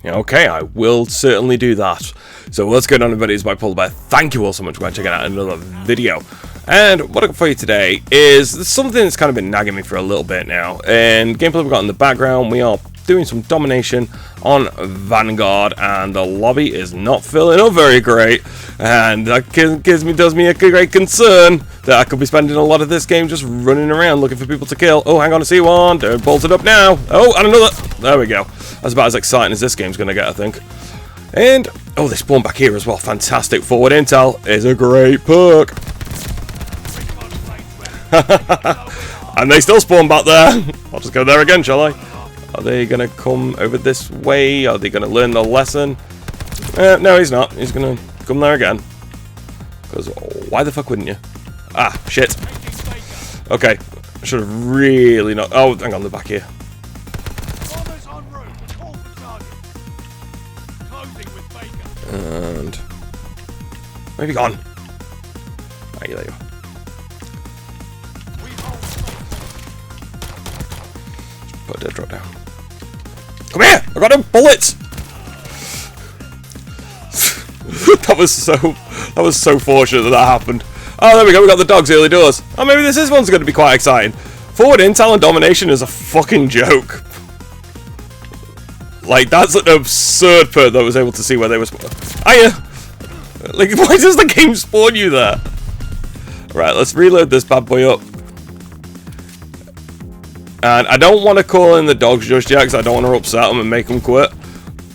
Okay, I will certainly do that. So what's going on, everybody? It's my Polar Bear. Thank you all so much for checking out another video. And what I've got for you today is something that's kind of been nagging me for a little bit now. And gameplay we've got in the background, we are doing some domination on Vanguard, and the lobby is not filling up very great, and that does me a great concern that I could be spending a lot of this game just running around looking for people to kill. Oh, hang on, I see one. Don't bolt it up now. Oh, and another. There we go. That's about as exciting as this game's going to get, I think. And oh, they spawn back here as well. Fantastic. Forward intel is a great perk. And they still spawn back there. I'll just go there again, shall I? Are they going to come over this way? Are they going to learn the lesson? No, he's not. He's going to come there again. Because why the fuck wouldn't you? Ah, shit. Okay. I should have really not... Oh, hang on, they're back here. And... where have you gone? There you go. Put a dead drop down. Come here! I got him! Bullets! that was so fortunate that happened. Oh, there we go. We got the dogs early doors. Oh, maybe this one's going to be quite exciting. Forward intel and domination is a fucking joke. Like, that's an absurd perk that I was able to see where they were spawned. Hiya! Like, why does the game spawn you there? Right, let's reload this bad boy up. And I don't want to call in the dogs just yet because I don't want to upset them and make them quit.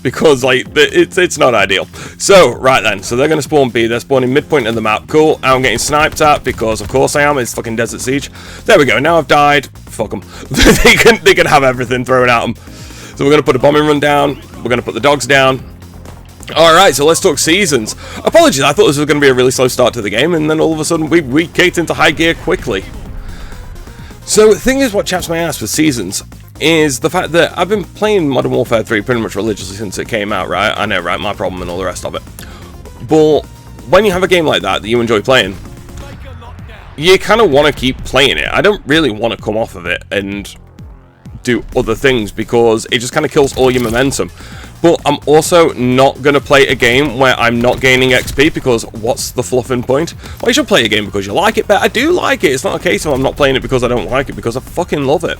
Because, like, it's not ideal. So, right then. So, they're going to spawn B. They're spawning midpoint of the map. Cool. I'm getting sniped at because, of course, I am. It's fucking Desert Siege. There we go. Now I've died. Fuck them. they can have everything thrown at them. So, we're going to put a bombing run down. We're going to put the dogs down. Alright, so let's talk seasons. Apologies, I thought this was going to be a really slow start to the game. And then all of a sudden, we kicked into high gear quickly. So, the thing is, what chaps my ass with seasons is the fact that I've been playing Modern Warfare 3 pretty much religiously since it came out, right? I know, right? My problem and all the rest of it. But when you have a game like that you enjoy playing, you kind of want to keep playing it. I don't really want to come off of it and do other things because it just kind of kills all your momentum. But I'm also not going to play a game where I'm not gaining XP because what's the fluffing point? Well, you should play a game because you like it, but I do like it. It's not a case of I'm not playing it because I don't like it, because I fucking love it.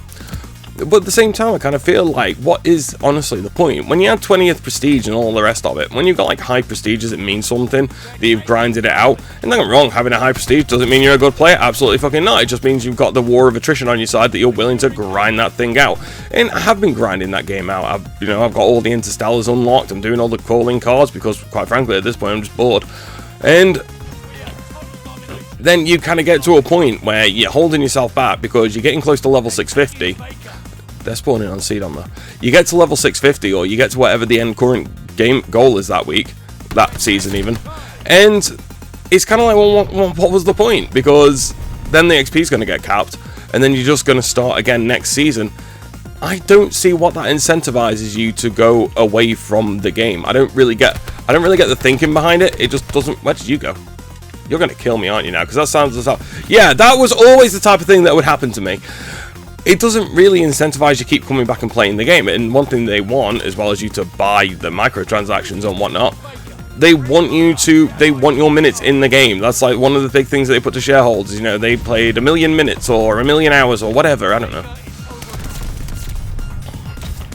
But at the same time, I kind of feel like, what is honestly the point? When you have 20th prestige and all the rest of it, when you've got like high prestige, does it mean something that you've grinded it out? And don't get me wrong, having a high prestige doesn't mean you're a good player. Absolutely fucking not. It just means you've got the war of attrition on your side that you're willing to grind that thing out. And I have been grinding that game out. I've got all the interstellars unlocked. I'm doing all the calling cards because, quite frankly, at this point, I'm just bored. And then you kind of get to a point where you're holding yourself back because you're getting close to level 650. They're spawning on seed on there. You get to level 650, or you get to whatever the end current game goal is that week, that season even, and it's kind of like, well, what was the point? Because then the XP is going to get capped, and then you're just going to start again next season. I don't see what that incentivizes you to go away from the game. I don't really get the thinking behind it. It just doesn't. Where did you go? You're going to kill me, aren't you now? Because that sounds as if, yeah, that was always the type of thing that would happen to me. It doesn't really incentivize you to keep coming back and playing the game. And one thing they want, as well as you to buy the microtransactions and whatnot, they want your minutes in the game. That's like one of the big things that they put to shareholders. You know, they played 1 million minutes or 1 million hours or whatever. I don't know.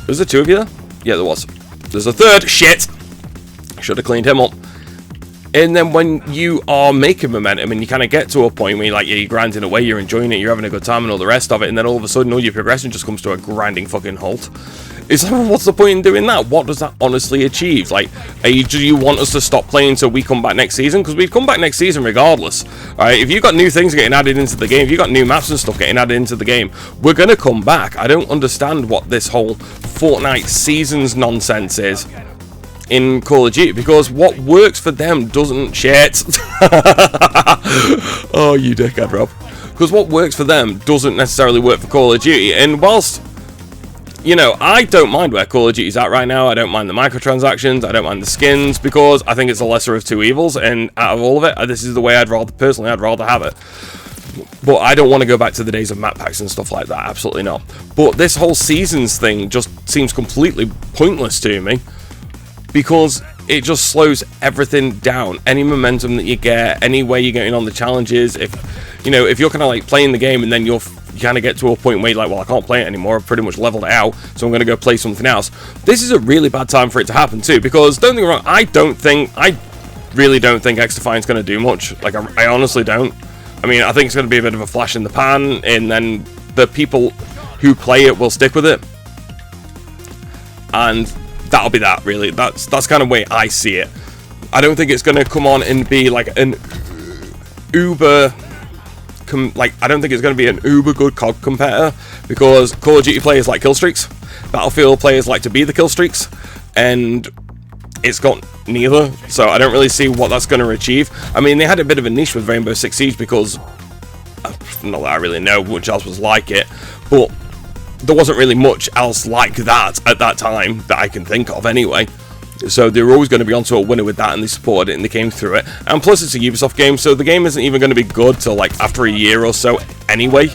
Was there 2 of you there? Yeah, there was. There's a third. Shit. Should have cleaned him up. And then when you are making momentum and you kind of get to a point where you're grinding away, you're enjoying it, you're having a good time and all the rest of it, and then all of a sudden all your progression just comes to a grinding fucking halt. It's like, well, what's the point in doing that? What does that honestly achieve? Like, do you want us to stop playing until we come back next season? Because we'd come back next season regardless. Alright, if you've got new things getting added into the game, if you've got new maps and stuff getting added into the game, we're going to come back. I don't understand what this whole Fortnite seasons nonsense is in Call of Duty, because what works for them doesn't shit. Oh, you dickhead, Rob. Because what works for them doesn't necessarily work for Call of Duty. And whilst, I don't mind where Call of Duty's at right now. I don't mind the microtransactions. I don't mind the skins, because I think it's the lesser of two evils. And out of all of it, this is the way I'd rather have it. But I don't want to go back to the days of map packs and stuff like that, absolutely not. But this whole seasons thing just seems completely pointless to me, because it just slows everything down. Any momentum that you get, any way you're getting on the challenges, if you're kind of like playing the game and then you kind of get to a point where you're like, well, I can't play it anymore, I've pretty much leveled it out, so I'm going to go play something else. This is a really bad time for it to happen too, because don't get me wrong, I really don't think X-Defiant's going to do much. Like, I honestly don't. I mean, I think it's going to be a bit of a flash in the pan, and then the people who play it will stick with it. And that'll be that, really. That's kind of the way I see it. I don't think it's going to come on and be like an uber... I don't think it's going to be an uber good CoD competitor, because Call of Duty players like kill streaks. Battlefield players like to be the kill streaks. And it's got neither, so I don't really see what that's going to achieve. I mean, they had a bit of a niche with Rainbow Six Siege because, not that I really know much else was like it, but there wasn't really much else like that at that time that I can think of anyway. So they were always going to be onto a winner with that, and they supported it and they came through it. And plus it's a Ubisoft game, so the game isn't even going to be good till like after a year or so anyway.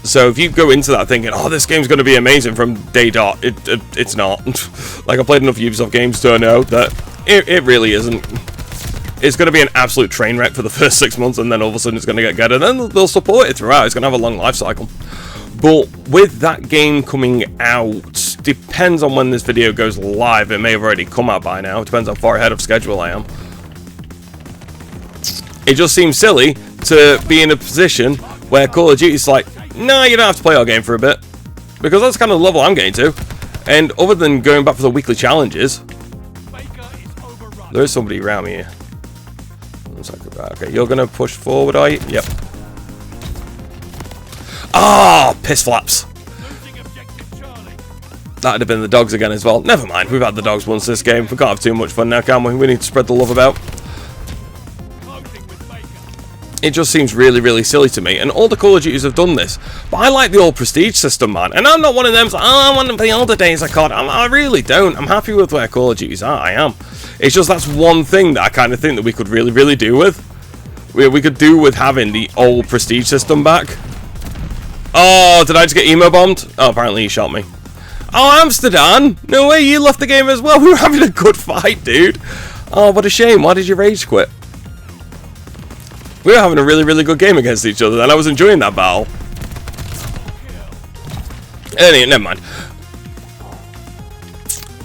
So if you go into that thinking, oh, this game's going to be amazing from day dot, it's not. Like, I played enough Ubisoft games to know that it really isn't. It's going to be an absolute train wreck for the first 6 months, and then all of a sudden it's going to get good, and then they'll support it throughout. It's going to have a long life cycle. But with that game coming out, depends on when this video goes live. It may have already come out by now. It depends how far ahead of schedule I am. It just seems silly to be in a position where Call of Duty's like, nah, you don't have to play our game for a bit, because that's kind of the level I'm getting to. And other than going back for the weekly challenges, there is somebody around me here. Okay, you're gonna push forward, are you? Yep. Ah, piss flaps. That'd have been the dogs again as well. Never mind, we've had the dogs once this game. We can't have too much fun now, can we? We need to spread the love about. It just seems really, really silly to me, and all the Call of Duties have done this. But I like the old prestige system, man, and I'm not one of them, so, oh, I want the older days of CoD. I really don't. I'm happy with where Call of Duties are, I am. It's just that's one thing that I kind of think that we could really, really do with. We could do with having the old prestige system back. Oh, did I just get emo bombed? Oh, apparently he shot me. Oh, Amsterdam! No way, you left the game as well. We were having a good fight, dude. Oh, what a shame. Why did you rage quit? We were having a really, really good game against each other, and I was enjoying that battle. Anyway, never mind.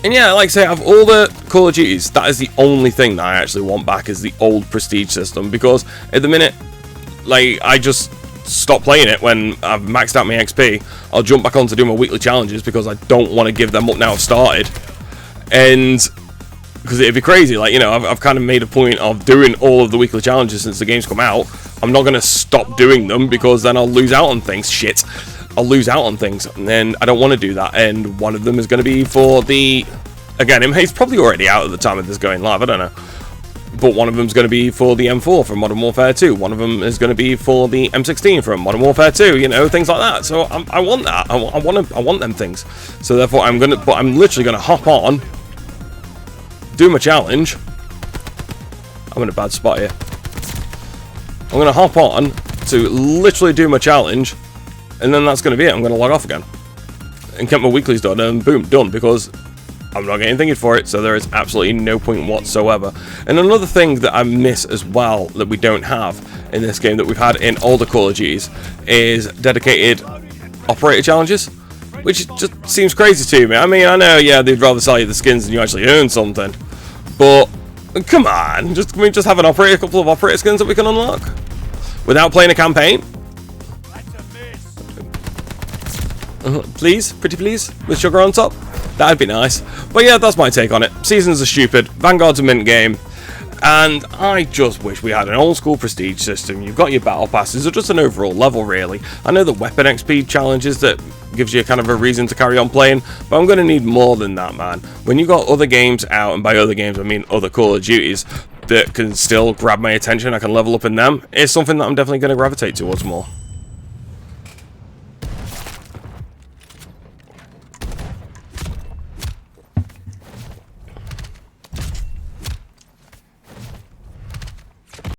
And yeah, like I say, of all the Call of Duties, that is the only thing that I actually want back, is the old prestige system, because at the minute, like, I just stop playing it when I've maxed out my XP. I'll jump back on to do my weekly challenges because I don't want to give them up now I've started. And because it'd be crazy, like, you know, I've kind of made a point of doing all of the weekly challenges since the game's come out. I'm not going to stop doing them because then I'll lose out on things. Shit. I'll lose out on things, and I don't want to do that. And one of them is going to be for the... Again, it's probably already out at the time of this going live, I don't know. But one of them is going to be for the M4 from Modern Warfare 2. One of them is going to be for the M16 from Modern Warfare 2. You know, things like that. So I want that. I want them things. So therefore, I'm literally going to hop on, do my challenge. I'm in a bad spot here. I'm going to hop on to literally do my challenge, and then that's going to be it. I'm going to log off again and get my weeklies done, and boom, done, because I'm not getting thinking for it, so there is absolutely no point whatsoever. And another thing that I miss as well that we don't have in this game that we've had in older Call of Duties is dedicated operator challenges, which just seems crazy to me. I mean, I know, yeah, they'd rather sell you the skins than you actually earn something, but come on, can we just have a couple of operator skins that we can unlock without playing a campaign? Please, pretty please, with sugar on top. That'd be nice. But yeah, that's my take on it. Seasons are stupid. Vanguard's a mint game. And I just wish we had an old school prestige system. You've got your battle passes, or just an overall level, really. I know the weapon XP challenges that gives you kind of a reason to carry on playing, but I'm going to need more than that, man. When you got other games out, and by other games I mean other Call of Duties, that can still grab my attention, I can level up in them, it's something that I'm definitely going to gravitate towards more.